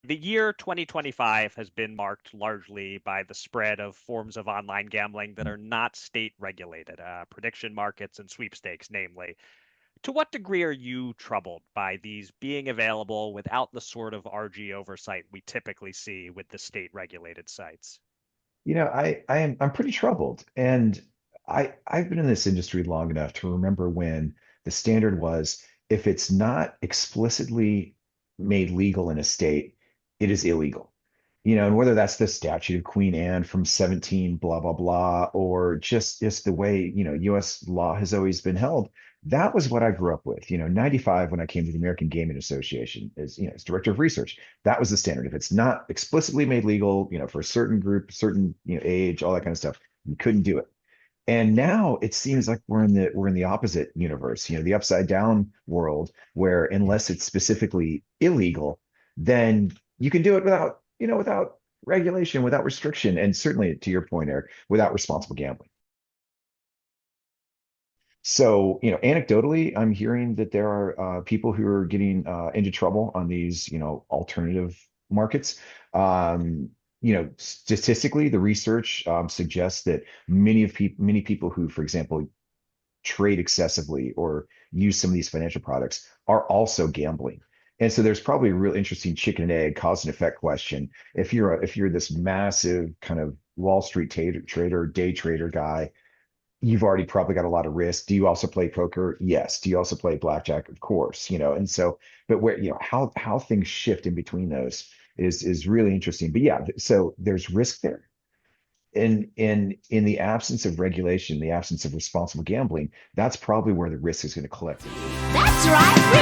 The year 2025 has been marked largely by the spread of forms of online gambling that are not state regulated, prediction markets and sweepstakes, namely. To what degree are you troubled by these being available without the sort of RG oversight we typically see with the state regulated sites? I'm pretty troubled. And I've been in this industry long enough to remember when the standard was if it's not explicitly made legal in a state, it is illegal. And whether that's the statute of Queen Anne from 17, blah, blah, blah, or just the way, US law has always been held. That was what I grew up with. 95 when I came to the American Gaming Association as director of research. That was the standard. If it's not explicitly made legal, for a certain group, certain, age, all that kind of stuff, you couldn't do it. And now it seems like we're in the opposite universe, the upside down world, where unless it's specifically illegal, then you can do it without regulation, without restriction, and certainly to your point, Eric, without responsible gambling. So, anecdotally, I'm hearing that there are people who are getting into trouble on these, alternative markets. Statistically, the research suggests that many people who, for example, trade excessively or use some of these financial products are also gambling. And so there's probably a real interesting chicken and egg cause and effect question. If you're this massive kind of Wall Street trader, day trader guy, you've already probably got a lot of risk. Do you also play poker? Yes. Do you also play blackjack? Of course, and so, but where, how things shift in between those is really interesting. But yeah, so there's risk there. In the absence of regulation, the absence of responsible gambling, that's probably where the risk is going to collect. That's right,